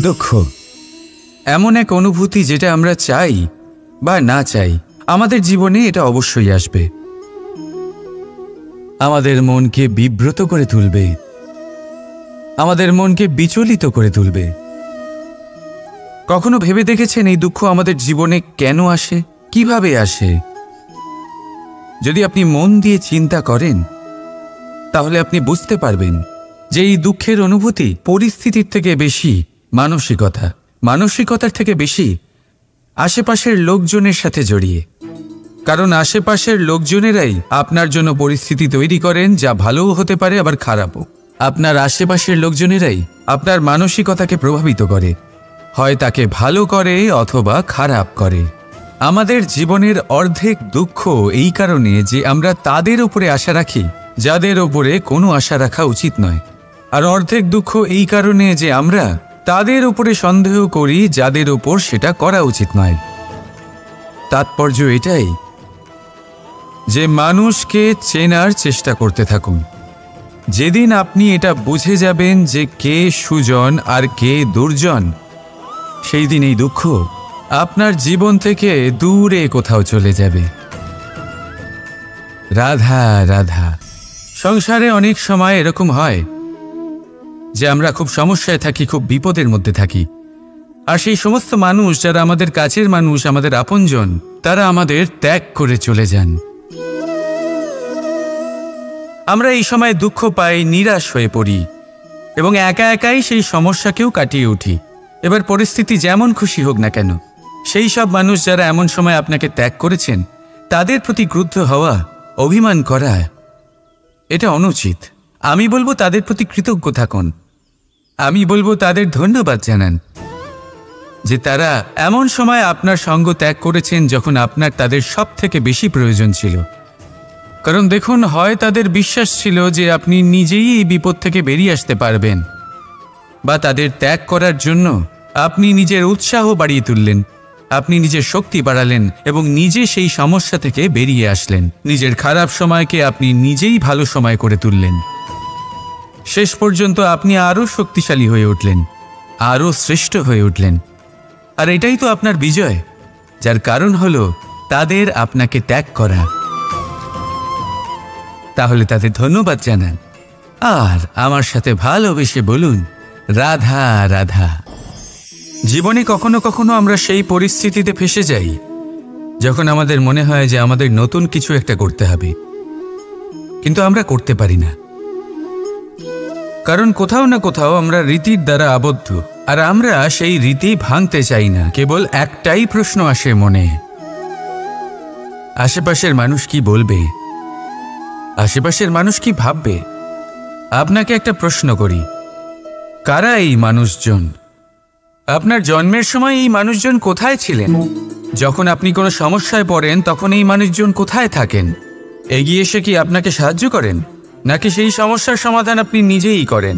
দুঃখ এমন এক অনুভূতি যেটা আমরা চাই বা না চাই, আমাদের জীবনে এটা অবশ্যই আসবে। আমাদের মনকে বিব্রত করে তুলবে, আমাদের মনকে বিচলিত করে তুলবে। কখনো ভেবে দেখেছেন এই দুঃখ আমাদের জীবনে কেন আসে, কিভাবে আসে? যদি আপনি মন দিয়ে চিন্তা করেন তাহলে আপনি বুঝতে পারবেন যে এই দুঃখের অনুভূতি পরিস্থিতির থেকে বেশি মানসিকতার থেকে বেশি আশেপাশের লোকজনের সাথে জড়িয়ে। কারণ আশেপাশের লোকজনেরাই আপনার জন্য পরিস্থিতি তৈরি করেন, যা ভালোও হতে পারে আবার খারাপও। আপনার আশেপাশের লোকজনেরাই আপনার মানসিকতাকে প্রভাবিত করে, হয় তাকে ভালো করে অথবা খারাপ করে। আমাদের জীবনের অর্ধেক দুঃখ এই কারণে যে আমরা তাদের উপরে আশা রাখি যাদের ওপরে কোনো আশা রাখা উচিত নয়, আর অর্ধেক দুঃখ এই কারণে যে আমরা তাদের উপরে সন্দেহ করি যাদের ওপর সেটা করা উচিত নয়। তাৎপর্য এটাই যে মানুষকে চেনার চেষ্টা করতে থাকুন। যেদিন আপনি এটা বুঝে যাবেন যে কে সুজন আর কে দুর্জন, সেই দিন এই দুঃখ আপনার জীবন থেকে দূরে কোথাও চলে যাবে। রাধা রাধা। সংসারে অনেক সময় এরকম হয় যে আমরা খুব সমস্যায় থাকি, খুব বিপদের মধ্যে থাকি, আর সেই সমস্ত মানুষ যারা আমাদের কাছের মানুষ, আমাদের আপনজন, তারা আমাদের ত্যাগ করে চলে যান। আমরা এই সময় দুঃখ পাই, নিরাশ হয়ে পড়ি এবং একা একাই সেই সমস্যাকেও কাটিয়ে উঠি। এবার পরিস্থিতি যেমন খুশি হোক না কেন, সেই সব মানুষ যারা এমন সময় আপনাকে ত্যাগ করেছেন তাদের প্রতি ক্রুদ্ধ হওয়া, অভিমান করা, এটা অনুচিত। আমি বলবো তাদের প্রতি কৃতজ্ঞ থাকুন। আমি বলবো তাদের ধন্যবাদ জানান যে তারা এমন সময় আপনার সঙ্গ ত্যাগ করেছেন যখন আপনার তাদের সব থেকে বেশি প্রয়োজন ছিল। কারণ দেখুন, হয় তাদের বিশ্বাস ছিল যে আপনি নিজেই এই বিপদ থেকে বেরিয়ে আসতে পারবেন, বা তাদের ত্যাগ করার জন্য আপনি নিজের উৎসাহ বাড়িয়ে তুললেন, আপনি নিজের শক্তি বাড়ালেন এবং নিজে সেই সমস্যা থেকে বেরিয়ে আসলেন। নিজের খারাপ সময়কে আপনি নিজেই ভালো সময় করে তুললেন। শেষ পর্যন্ত আপনি আরও শক্তিশালী হয়ে উঠলেন, আরও শ্রেষ্ঠ হয়ে উঠলেন। আর এটাই তো আপনার বিজয়, যার কারণ হলো তাদের আপনাকে ত্যাগ করা। তাহলে তাদের ধন্যবাদ জানান আর আমার সাথে ভালোবেসে বলুন রাধা রাধা। জীবনে কখনো কখনো আমরা সেই পরিস্থিতিতে ফেসে যাই যখন আমাদের মনে হয় যে আমাদের নতুন কিছু একটা করতে হবে, কিন্তু আমরা করতে পারি না। কারণ কোথাও না কোথাও আমরা রীতির দ্বারা আবদ্ধ, আর আমরা সেই রীতি ভাঙতে চাই না। কেবল একটাই প্রশ্ন আসে মনে, আশেপাশের মানুষ কি বলবে, আশেপাশের মানুষ কি ভাববে। আপনাকে একটা প্রশ্ন করি, কারা এই মানুষজন? আপনার জন্মের সময় এই মানুষজন কোথায় ছিলেন? যখন আপনি কোনো সমস্যায় পড়েন তখন এই মানুষজন কোথায় থাকেন? এগিয়ে এসে কি আপনাকে সাহায্য করেন, নাকি সেই সমস্যার সমাধান আপনি নিজেই করেন?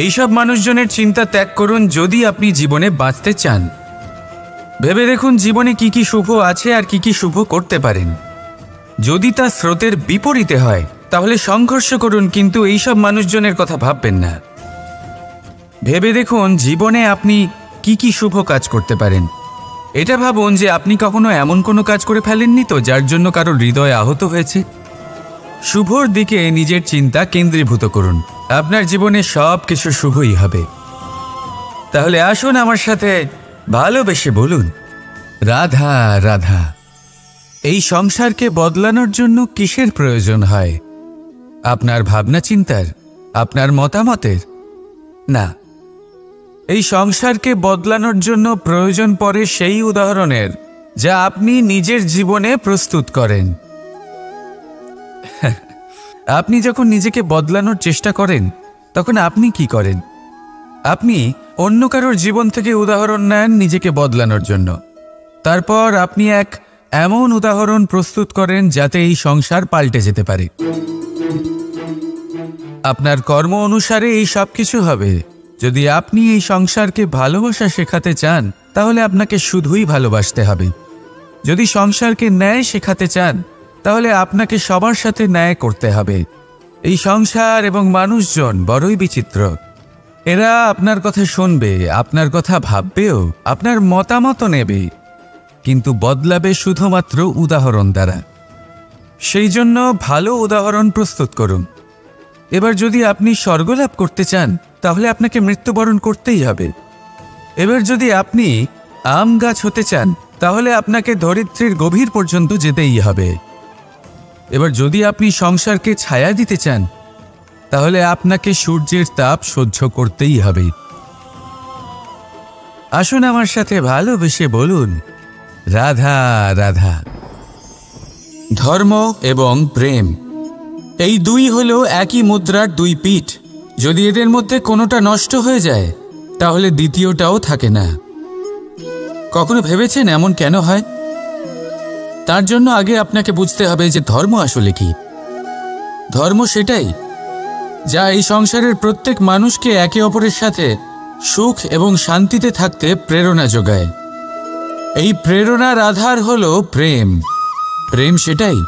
এইসব মানুষজনের চিন্তা ত্যাগ করুন যদি আপনি জীবনে বাঁচতে চান। ভেবে দেখুন জীবনে কি কি শুভ আছে আর কি কি শুভ করতে পারেন। যদি তা স্রোতের বিপরীতে হয় তাহলে সংঘর্ষ করুন, কিন্তু এইসব মানুষজনের কথা ভাববেন না। ভেবে দেখুন জীবনে আপনি কি কি শুভ কাজ করতে পারেন। এটা ভাবুন যে আপনি কখনো এমন কোনো কাজ করে ফেলেননি তো যার জন্য কারো হৃদয় আহত হয়েছে। শুভর দিকে নিজের চিন্তা কেন্দ্রীভূত করুন, আপনার জীবনে সব কিছু শুভই হবে। তাহলে আসুন আমার সাথে ভালোবেসে বলুন রাধা রাধা। এই সংসারকে বদলানোর জন্য কিসের প্রয়োজন হয়? আপনার ভাবনা চিন্তার, আপনার মতামতের? না, এই সংসারকে বদলানোর জন্য প্রয়োজন পড়ে সেই উদাহরণের যা আপনি নিজের জীবনে প্রস্তুত করেন। আপনি যখন নিজেকে বদলানোর চেষ্টা করেন তখন আপনি কি করেন? আপনি অন্য কারোর জীবন থেকে উদাহরণ নেন নিজেকে বদলানোর জন্য। তারপর আপনি এক এমন উদাহরণ প্রস্তুত করেন যাতে এই সংসার পাল্টে যেতে পারে। আপনার কর্ম অনুসারে এই সব কিছু হবে। যদি আপনি এই সংসারকে ভালোবাসা শেখাতে চান তাহলে আপনাকে শুধুই ভালোবাসতে হবে। যদি সংসারকে ন্যায় শেখাতে চান তাহলে আপনাকে সবার সাথে ন্যায় করতে হবে। এই সংসার এবং মানুষজন বড়ই বিচিত্র। এরা আপনার কথা শুনবে, আপনার কথা ভাববেও, আপনার মতামত নেবে, কিন্তু বদলাবে শুধুমাত্র উদাহরণ দ্বারা। সেই জন্য ভালো উদাহরণ প্রস্তুত করুন। এবার যদি আপনি স্বর্গলাভ করতে চান তাহলে আপনাকে মৃত্যুবরণ করতেই হবে। এবার যদি আপনি আম গাছ হতে চান তাহলে আপনাকে ধরিত্রীর গভীর পর্যন্ত যেতেই হবে। এবার যদি আপনি সংসারকে ছায়া দিতে চান তাহলে আপনাকে সূর্যের তাপ সহ্য করতেই হবে। আসুন আমার সাথে ভালোবেসে বলুন, রাধা রাধা। ধর্ম এবং প্রেম এই দুই হলো একই মুদ্রার দুই পিঠ। যদি এদের মধ্যে কোনোটা নষ্ট হয়ে যায় তাহলে দ্বিতীয়টাও থাকে না। কখনো ভেবেছেন এমন কেন হয়? তার জন্য আগে আপনাকে বুঝতে হবে যে ধর্ম আসলে কি। ধর্ম সেটাই যা এই সংসারের প্রত্যেক মানুষকে একে অপরের সাথে সুখ এবং শান্তিতে থাকতে প্রেরণা যোগায়। এই প্রেরণার আধার হলো প্রেম। প্রেম সেটাই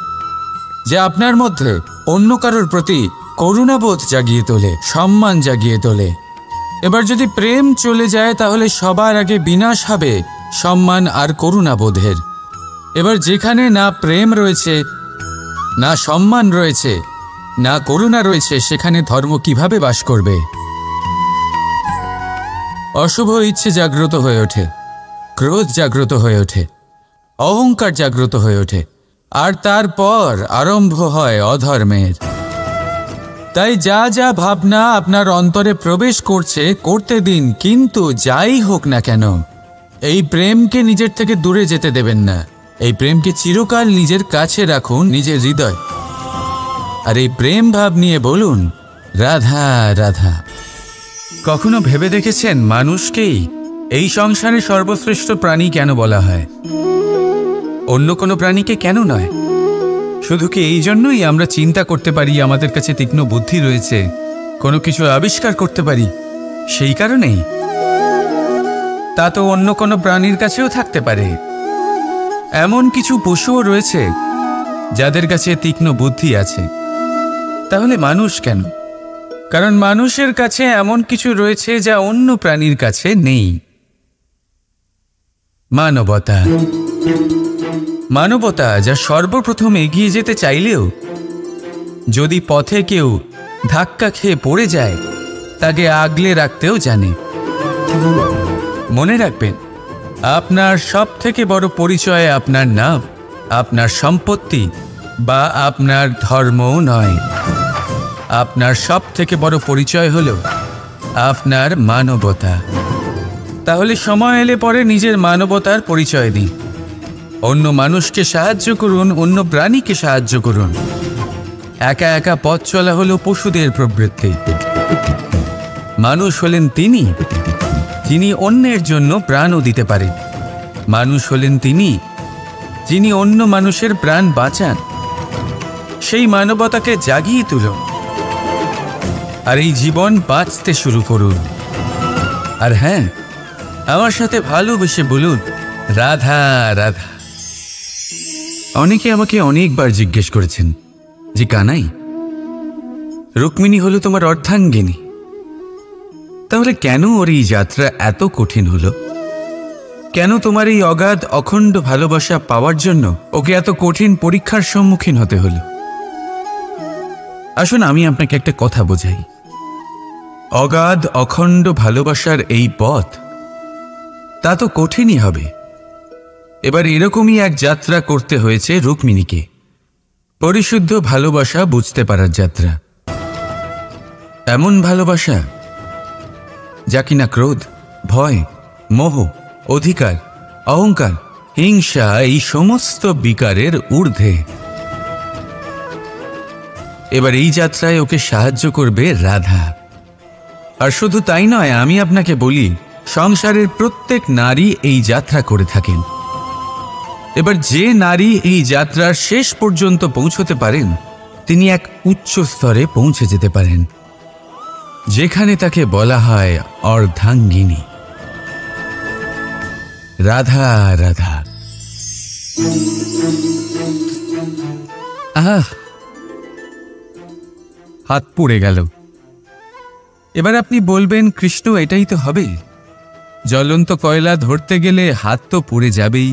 যা আপনার মধ্যে অন্য কারোর প্রতি করুণাবোধ জাগিয়ে তোলে, সম্মান জাগিয়ে তোলে। এবার যদি প্রেম চলে যায় তাহলে সবার আগে বিনাশ হবে সম্মান আর করুণাবোধের। এবার যেখানে না প্রেম রয়েছে, না সম্মান রয়েছে, না করুণা রয়েছে, সেখানে ধর্ম কিভাবে বাস করবে? অশুভ ইচ্ছে জাগ্রত হয়ে ওঠে, ক্রোধ জাগ্রত হয়ে ওঠে, অহংকার জাগ্রত হয়ে ওঠে, আর তারপর আরম্ভ হয় অধর্মের। তাই যা যা ভাবনা আপনার অন্তরে প্রবেশ করছে করতে দিন, কিন্তু যাই হোক না কেন এই প্রেমকে নিজের থেকে দূরে যেতে দেবেন না। এই প্রেমকে চিরকাল নিজের কাছে রাখুন, নিজের হৃদয়। আর এই প্রেম ভাব নিয়ে বলুন, রাধা রাধা। কখনো ভেবে দেখেছেন মানুষকেই এই সংসারে সর্বশ্রেষ্ঠ প্রাণী কেন বলা হয়? অন্য কোনো প্রাণীকে কেন নয়? শুধু কি এই জন্যই আমরা চিন্তা করতে পারি, আমাদের কাছে তীক্ষ্ণ বুদ্ধি রয়েছে, কোনো কিছু আবিষ্কার করতে পারি, সেই কারণেই? তা তো অন্য কোনো প্রাণীর কাছেও থাকতে পারে। এমন কিছু পশুও রয়েছে যাদের কাছে তীক্ষ্ণ বুদ্ধি আছে। তাহলে মানুষ কেন? কারণ মানুষের কাছে এমন কিছু রয়েছে যা অন্য প্রাণীর কাছে নেই। মানবতা। মানবতা যা সর্বপ্রথম এগিয়ে যেতে চাইলেও যদি পথে কেউ ধাক্কা খেয়ে পড়ে যায় তাকে আগলে রাখতেও জানে। মনে রাখবেন, আপনার সব থেকে বড় পরিচয় আপনার নাম, আপনার সম্পত্তি বা আপনার ধর্মও নয়। আপনার সব থেকে বড় পরিচয় হলো আপনার মানবতা। তাহলে সময় এলে পরে নিজের মানবতার পরিচয় দিন। অন্য মানুষকে সাহায্য করুন, অন্য প্রাণীকে সাহায্য করুন। একা একা পথ চলা হলো পশুদের প্রবৃত্তি। মানুষ হলেন তিনি যিনি অন্যের জন্য প্রাণও দিতে পারেন। মানুষ হলেন তিনি যিনি অন্য মানুষের প্রাণ বাঁচান। সেই মানবতাকে জাগিয়ে তুলুন আর এই জীবন বাঁচতে শুরু করুন। আর হ্যাঁ, আমার সাথে ভালোবেসে বলুন, রাধা রাধা। অনেকে আমাকে অনেকবার জিজ্ঞেস করেছেন যে কানাই, রুক্মিণী হলো তোমার অর্ধাঙ্গিনী, তাহলে কেন ওর এই যাত্রা এত কঠিন হলো? কেন তোমার এই অগাধ অখণ্ড ভালোবাসা পাওয়ার জন্য ওকে এত কঠিন পরীক্ষার সম্মুখীন হতে হলো? আসুন আমি আপনাকে একটা কথা বোঝাই। অগাধ অখণ্ড ভালোবাসার এই পথ তা তো কঠিনই হবে। এবার এরকমই এক যাত্রা করতে হয়েছে রুক্মিণীকে, পরিশুদ্ধ ভালোবাসা বুঝতে পারার যাত্রা। এমন ভালোবাসা যা কিনা ক্রোধ, ভয়, মোহ, অধিকার, অহংকার, হিংসা এই সমস্ত বিকারের ঊর্ধ্বে। এবার এই যাত্রায় ওকে সাহায্য করবে রাধা। আর শুধু তাই নয়, আমি আপনাকে বলি, সংসারের প্রত্যেক নারী এই যাত্রা করে থাকেন। এবার যে নারী এই যাত্রার শেষ পর্যন্ত পৌঁছতে পারেন তিনি এক উচ্চ স্তরে পৌঁছে যেতে পারেন, যেখানে তাকে বলা হয় অর্ধাঙ্গিনী। রাধা রাধা। হাত পুড়ে গেল। এবার আপনি বলবেন, কৃষ্ণ এটাই তো হবে, জ্বলন্ত কয়লা ধরতে গেলে হাত তো পুড়ে যাবেই।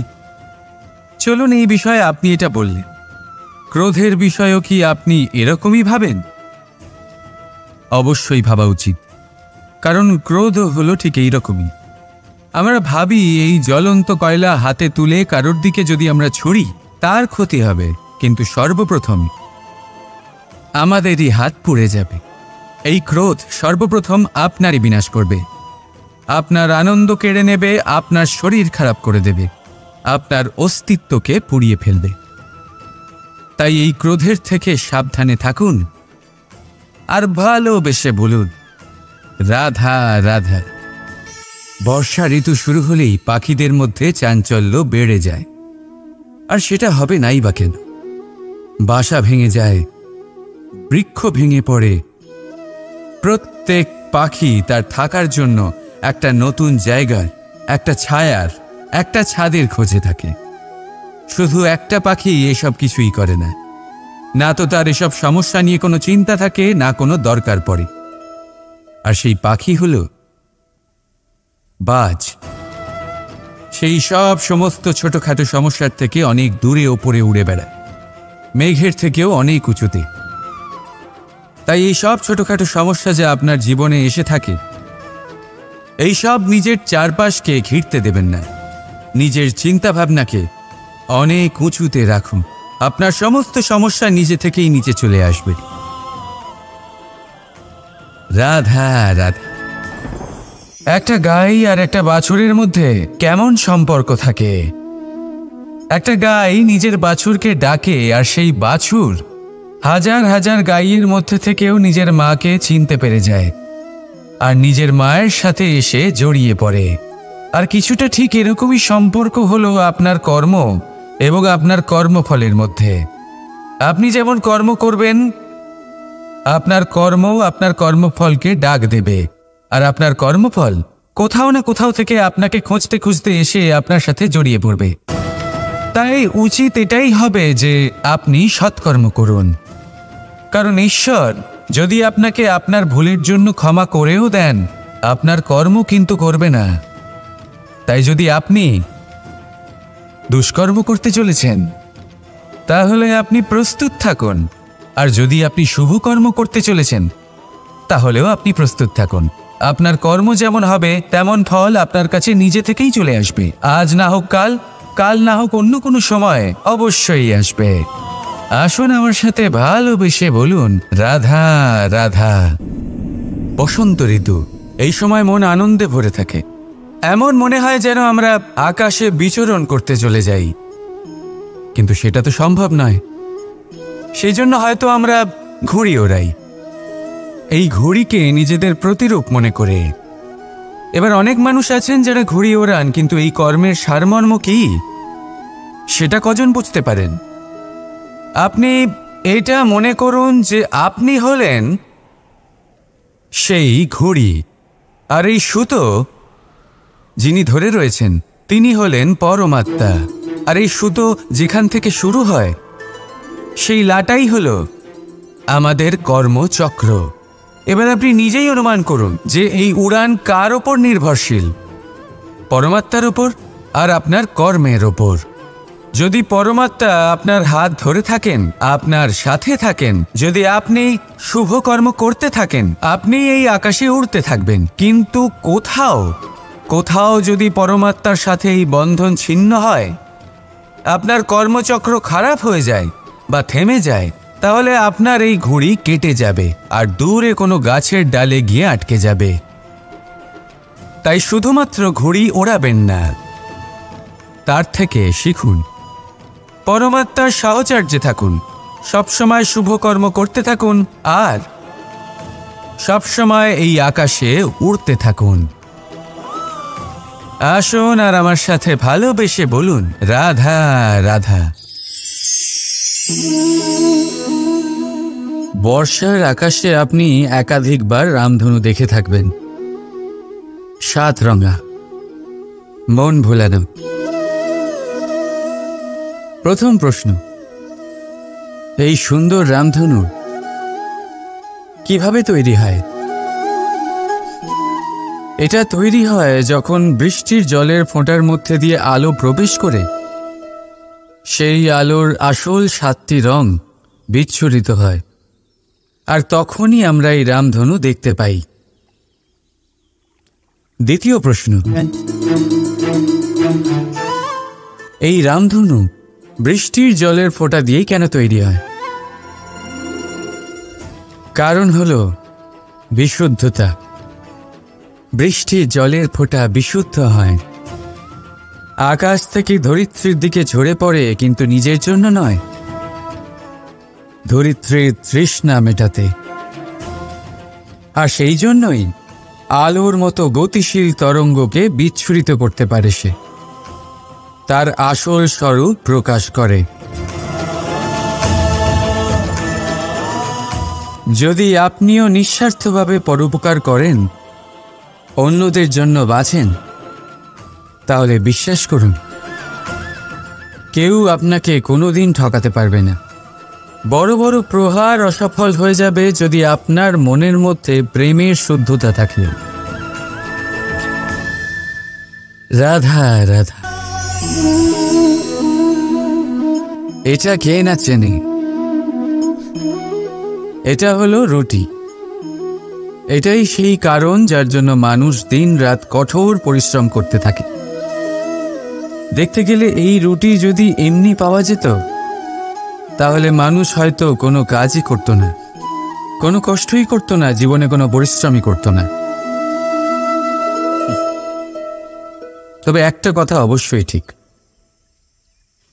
চলুন, এই বিষয়ে আপনি এটা বললেন, ক্রোধের বিষয়েও কি আপনি এরকমই ভাবেন? অবশ্যই ভাবা উচিত, কারণ ক্রোধ হলো ঠিক এইরকমই। আমরা ভাবি এই জ্বলন্ত কয়লা হাতে তুলে কারোর দিকে যদি আমরা ছুড়ি তার ক্ষতি হবে, কিন্তু সর্বপ্রথম আমাদেরই হাত পুড়ে যাবে। এই ক্রোধ সর্বপ্রথম আপনারই বিনাশ করবে, আপনার আনন্দ কেড়ে নেবে, আপনার শরীর খারাপ করে দেবে, আপনার অস্তিত্বকে পুড়িয়ে ফেলবে। তাই এই ক্রোধের থেকে সাবধানে থাকুন আর ভালোবেসে বলুন, রাধা রাধা। বর্ষা ঋতু শুরু হলেই পাখিদের মধ্যে চাঞ্চল্য বেড়ে যায়, আর সেটা হবে নাই বা কেন। বাসা ভেঙে যায়, বৃক্ষ ভেঙে পড়ে, প্রত্যেক পাখি তার থাকার জন্য একটা নতুন জায়গার, একটা ছায়ার, একটা ছাদের খোঁজে থাকে। শুধু একটা পাখি এসব কিছুই করে না, না তো তার এসব সমস্যা নিয়ে কোনো চিন্তা থাকে, না কোনো দরকার পড়ে। আর সেই পাখি হলো বাজ। সেই সব সমস্ত ছোটখাটো সমস্যার থেকে অনেক দূরে ওপরে উড়ে বেড়ায়, মেঘের থেকেও অনেক উঁচুতে। তাই এই সব ছোটখাটো সমস্যা যা আপনার জীবনে এসে থাকে, এই সব নিজের চারপাশকে ঘিরতে দেবেন না। নিজের চিন্তাভাবনাকে অনেক উঁচুতে রাখুন, আপনার সমস্ত সমস্যা নিজে থেকেই নিচে চলে আসবে। রাধা রাধা। একটা গাই আর একটা বাছুরের মধ্যে কেমন সম্পর্ক থাকে? একটা গাই নিজের বাছুরকে ডাকে, আর সেই বাছুর হাজার হাজার গাইয়ের মধ্যে থেকেও নিজের মাকে চিনতে পেরে যায় আর নিজের মায়ের সাথে এসে জড়িয়ে পড়ে। আর কিছুটা ঠিক এরকমই সম্পর্ক হলো আপনার কর্ম এবং আপনার কর্মফলের মধ্যে। আপনি যেমন কর্ম করবেন, আপনার কর্ম আপনার কর্মফলকে ডাক দেবে, আর আপনার কর্মফল কোথাও না কোথাও থেকে আপনাকে খুঁজতে খুঁজতে এসে আপনার সাথে জড়িয়ে পড়বে। তাই উচিত এটাই হবে যে আপনি সৎকর্ম করুন, কারণ ঈশ্বর যদি আপনাকে আপনার ভুলের জন্য ক্ষমা করেও দেন, আপনার কর্ম কিন্তু করবে না। তাই যদি আপনি দুষ্কর্ম করতে চলেছেন, তাহলে আপনি প্রস্তুত থাকুন, আর যদি আপনি শুভ কর্ম করতে চলেছেন, তাহলেও আপনি প্রস্তুত থাকুন। আপনার কর্ম যেমন হবে তেমন ফল আপনার কাছে নিজে থেকেই চলে আসবে। আজ না হোক কাল, কাল না হোক অন্য কোনো সময়, অবশ্যই আসবে। আসুন আমার সাথে ভালোবেসে বলুন, রাধা রাধা। বসন্ত ঋতু, এই সময় মন আনন্দে ভরে থাকে। এমন মনে হয় যেন আমরা আকাশে বিচরণ করতে চলে যাই, কিন্তু সেটা তো সম্ভব নয়। সেই জন্য হয়তো আমরা ঘুড়ি ওড়াই, এই ঘুড়িকে নিজেদের প্রতিরূপ মনে করে। এবার অনেক মানুষ আছেন যারা ঘুড়ি ওড়ান, কিন্তু এই কর্মের সারমর্ম কি সেটা কজন বুঝতে পারেন? আপনি এটা মনে করুন যে আপনি হলেন সেই ঘুড়ি, আর এই সুতো যিনি ধরে রয়েছেন তিনি হলেন পরমাত্মা। আর এই সুতো যেখান থেকে শুরু হয়, সেই লাটাই হলো আমাদের কর্মচক্র। এবার আপনি নিজেই অনুমান করুন যে এই উড়ান কার ওপর নির্ভরশীল? পরমাত্মার ওপর আর আপনার কর্মের ওপর। যদি পরমাত্মা আপনার হাত ধরে থাকেন, আপনার সাথে থাকেন, যদি আপনি শুভ কর্ম করতে থাকেন, আপনি এই আকাশে উড়তে থাকবেন। কিন্তু কোথাও কোথাও যদি পরমাত্মার সাথে এই বন্ধন ছিন্ন হয়, আপনার কর্মচক্র খারাপ হয়ে যায় বা থেমে যায়, তাহলে আপনার এই ঘুড়ি কেটে যাবে আর দূরে কোনো গাছের ডালে গিয়ে আটকে যাবে। তাই শুধুমাত্র ঘুড়ি ওড়াবেন না, তার থেকে শিখুন, পরমাত্মার সাহচর্যে থাকুন, সবসময় শুভ কর্ম করতে থাকুন, আর সবসময় এই আকাশে উড়তে থাকুন। আসুন আর আমার সাথে ভালোবেসে বলুন, রাধা রাধা। বর্ষার আকাশে আপনি একাধিকবার রামধনু দেখে থাকবেন, 7 রঙা, মন ভোলানো। প্রথম প্রশ্ন, এই সুন্দর রামধনু কিভাবে তৈরি হয়? এটা তৈরি হয় যখন বৃষ্টির জলের ফোঁটার মধ্যে দিয়ে আলো প্রবেশ করে সেই আলোর আসল 7টি রং বিচ্ছুরিত হয়, আর তখনই আমরা এই রামধনু দেখতে পাই। দ্বিতীয় প্রশ্ন, এই রামধনু বৃষ্টির জলের ফোঁটা দিয়েই কেন তৈরি হয়? কারণ হল বিশুদ্ধতা। বৃষ্টির জলের ফোঁটা বিশুদ্ধ হয়, আকাশ থেকে ধরিত্রীর দিকে ঝরে পড়ে, কিন্তু নিজের জন্য নয়, ধরিত্রীর তৃষ্ণা মেটাতে। আর সেই জন্যই আলোর মতো গতিশীল তরঙ্গকে বিচ্ছুরিত করতে পারে সে, তার আসল স্বরূপ প্রকাশ করে। যদি আপনিও নিঃস্বার্থভাবে পরোপকার করেন, অন্যদের জন্য বাঁচেন, তাহলে বিশ্বাস করুন, কেউ আপনাকে কোনোদিন ঠকাতে পারবে না। বড় বড় প্রহার অসফল হয়ে যাবে যদি আপনার মনের মধ্যে প্রেমের শুদ্ধতা থাকে। রাধা রাধা। এটা কে না চেনে? এটা হলো রুটি। এটাই সেই কারণ যার জন্য মানুষ দিন রাত কঠোর পরিশ্রম করতে থাকে। দেখতে গেলে এই রুটি যদি এমনি পাওয়া যেত, তাহলে মানুষ হয়তো কোনো কাজই করত না, কোনো কষ্টই করত না, জীবনে কোনো পরিশ্রমই করত না। তবে একটা কথা অবশ্যই ঠিক,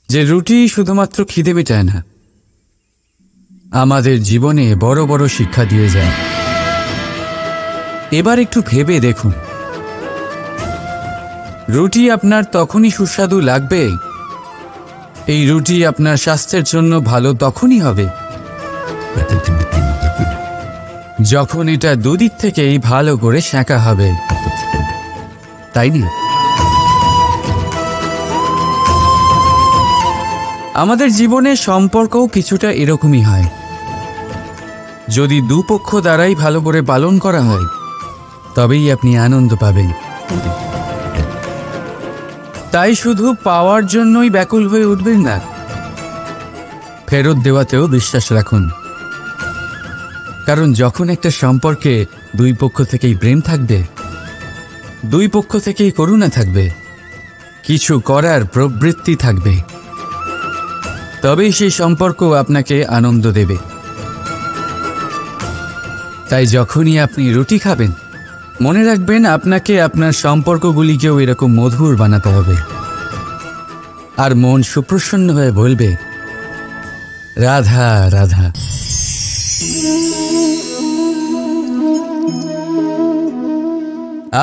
যে রুটি শুধুমাত্র খিদে মেটায় না, আমাদের জীবনে বড় বড় শিক্ষা দিয়ে যায়। এবার একটু ভেবে দেখুন, রুটি আপনার তখনই সুস্বাদু লাগবে, এই রুটি আপনার স্বাস্থ্যের জন্য ভালো তখনই হবে যখন এটা দুদিক থেকেই ভালো করে সেঁকা হবে, তাই না? আমাদের জীবনে সম্পর্কও কিছুটা এরকমই হয়। যদি দুপক্ষ দ্বারাই ভালো করে পালন করা হয়, তবেই আপনি আনন্দ পাবেন। তাই শুধু পাওয়ার জন্যই ব্যাকুল হয়ে উঠবেন না, ফেরত দেওয়াতেও বিশ্বাস রাখুন। কারণ যখন একটা সম্পর্কে দুই পক্ষ থেকেই প্রেম থাকবে, দুই পক্ষ থেকেই করুণা থাকবে, কিছু করার প্রবৃত্তি থাকবে, তবেই সেই সম্পর্ক আপনাকে আনন্দ দেবে। তাই যখনই আপনি রুটি খাবেন, মনে রাখবেন আপনাকে আপনার সম্পর্কগুলিকেও এরকম মধুর বানাতে হবে। আর মন সুপ্রসন্ন হয়ে বলবে, রাধা রাধা।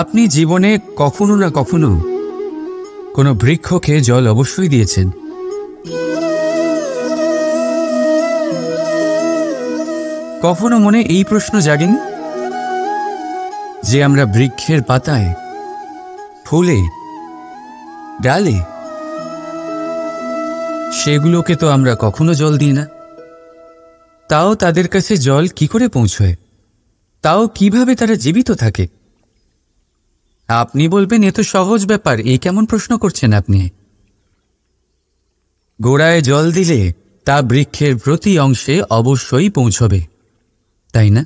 আপনি জীবনে কখনো না কখনো কোনো বৃক্ষকে জল অবশ্যই দিয়েছেন। কখনো মনে এই প্রশ্ন জাগেনি যে আমরা বৃক্ষের পাতায়, ফুলে, ডালে, সেগুলোকে তো আমরা কখনো জল দিই না, তাও তাদের কাছে জল কি করে পৌঁছয়? তাও কিভাবে তারা জীবিত থাকে? আপনি বলবেন, এ তো সহজ ব্যাপার, এই কেমন প্রশ্ন করছেন আপনি? গোড়ায় জল দিলে তা বৃক্ষের প্রতি অংশে অবশ্যই পৌঁছবে, তাই না?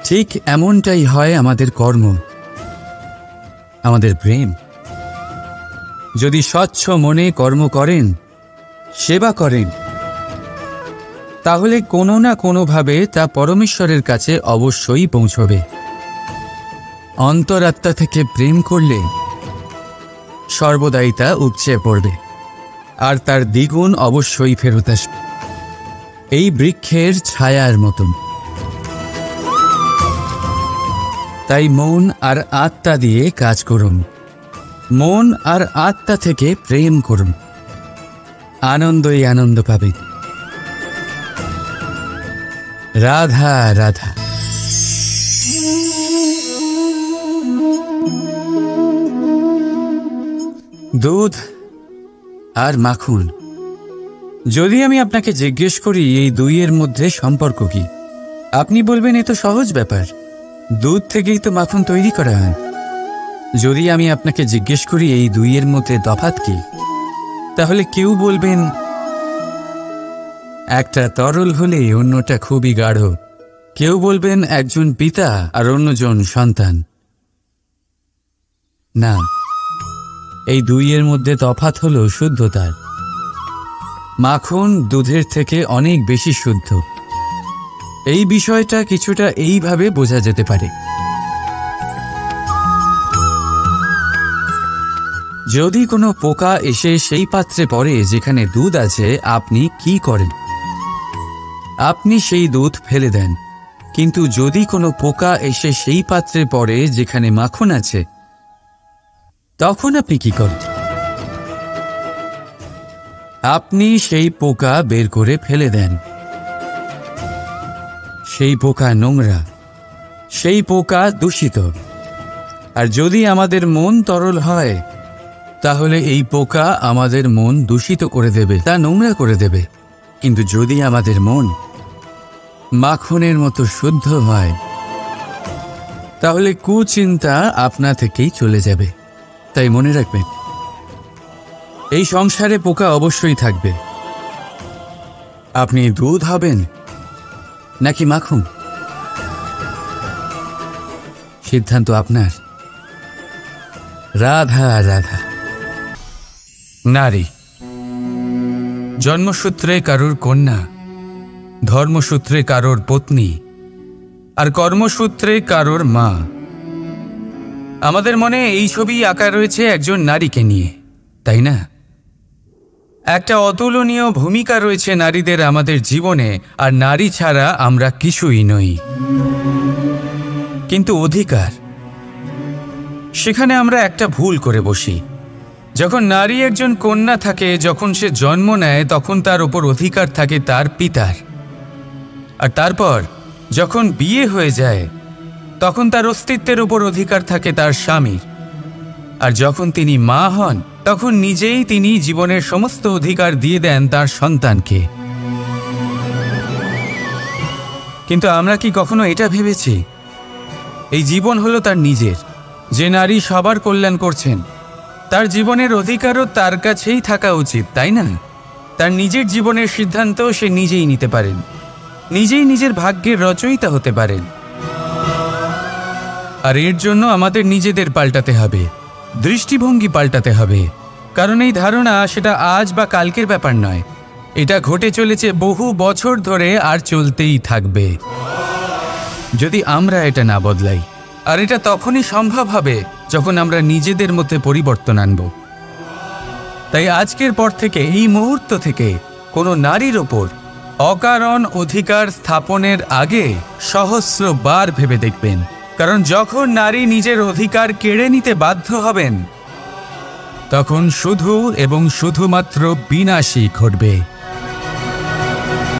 ঠিক এমনটাই হয় আমাদের কর্ম, আমাদের প্রেম। যদি স্বচ্ছ মনে কর্ম করেন, সেবা করেন, তাহলে কোনো না কোনোভাবে তা পরমেশ্বরের কাছে অবশ্যই পৌঁছবে। অন্তরাত্মা থেকে প্রেম করলে সর্বদাই তা উপচে পড়বে, আর তার দ্বিগুণ অবশ্যই ফেরত আসবে, এই বৃক্ষের ছায়ার মতন। তাই মন আর আত্মা দিয়ে কাজ করুন, মন আর আত্মা থেকে প্রেম করুন, আনন্দই আনন্দ পাবেন। রাধা রাধা। দুধ আর মাখন, যদি আমি আপনাকে জিজ্ঞেস করি এই দুইয়ের মধ্যে সম্পর্ক কি, আপনি বলবেন এ তো সহজ ব্যাপার, দুধ থেকেই তো মাখন তৈরি করা হয়। যদি আমি আপনাকে জিজ্ঞেস করি এই দুইয়ের মধ্যে তফাৎ কি, তাহলে কেউ বলবেন একটা তরল হলে অন্যটা খুবই গাঢ়। কেউ বলবেন একজন পিতা আর অন্যজন সন্তান। না, এই দুইয়ের মধ্যে তফাৎ হলো শুদ্ধতার। মাখন দুধের থেকে অনেক বেশি শুদ্ধ। এই বিষয়টা কিছুটা এইভাবে বোঝা যেতে পারে। যদি কোনো পোকা এসে সেই পাত্রে পড়ে যেখানে দুধ আছে, আপনি কি করেন? আপনি সেই দুধ ফেলে দেন। কিন্তু যদি কোনো পোকা এসে সেই পাত্রে পড়ে যেখানে মাখন আছে, তখন আপনি কি করেন? আপনি সেই পোকা বের করে ফেলে দেন। সেই পোকা নোংরা, সেই পোকা দূষিত। আর যদি আমাদের মন তরল হয়, তাহলে এই পোকা আমাদের মন দূষিত করে দেবে, তা নোংরা করে দেবে। কিন্তু যদি আমাদের মন মাখনের মতো শুদ্ধ হয়, তাহলে কুচিন্তা আপনা থেকেই চলে যাবে। তাই মনে রাখবেন, এই সংসারে পোকা অবশ্যই থাকবে। আপনি দুধ হবেন নাকি মাখন, সিদ্ধান্ত আপনার। রাধা রাধা। নারী জন্মসূত্রে কারোর কন্যা, ধর্মসূত্রে কারোর পত্নী, আর কর্মসূত্রে কারোর মা। আমাদের মনে এই ছবি আঁকা রয়েছে একজন নারীকে নিয়ে, তাই না? একটা অতুলনীয় ভূমিকা রয়েছে নারীদের আমাদের জীবনে, আর নারী ছাড়া আমরা কিছুই নই। কিন্তু অধিকার, সেখানে আমরা একটা ভুল করে বসি। যখন নারী একজন কন্যা থাকে, যখন সে জন্ম নেয়, তখন তার উপর অধিকার থাকে তার পিতার। আর তারপর যখন বিয়ে হয়ে যায়, তখন তার অস্তিত্বের উপর অধিকার থাকে তার স্বামীর। আর যখন তিনি মা হন, তখন নিজেই তিনি জীবনের সমস্ত অধিকার দিয়ে দেন তার সন্তানকে। কিন্তু আমরা কি কখনো এটা ভেবেছি এই জীবন হলো তার নিজের? যে নারী সবার কল্যাণ করছেন, তার জীবনের অধিকারও তার কাছেই থাকা উচিত, তাই না? তার নিজের জীবনের সিদ্ধান্ত সে নিজেই নিতে পারেন, নিজেই নিজের ভাগ্যের রচয়িতা হতে পারেন। আর এর জন্য আমাদের নিজেদের পাল্টাতে হবে, দৃষ্টিভঙ্গি পাল্টাতে হবে। কারণ এই ধারণা সেটা আজ বা কালকের ব্যাপার নয়, এটা ঘটে চলেছে বহু বছর ধরে, আর চলতেই থাকবে যদি আমরা এটা না বদলাই। আর এটা তখনই সম্ভব হবে যখন আমরা নিজেদের মধ্যে পরিবর্তন আনব। তাই আজকের পর থেকে, এই মুহূর্ত থেকে, কোনো নারীর ওপর অকারণ অধিকার স্থাপনের আগে সহস্রবার ভেবে দেখবেন। কারণ যখন নারী নিজের অধিকার কেড়ে নিতে বাধ্য হবেন, তখন শুধু এবং শুধুমাত্র বিনাশই ঘটবে।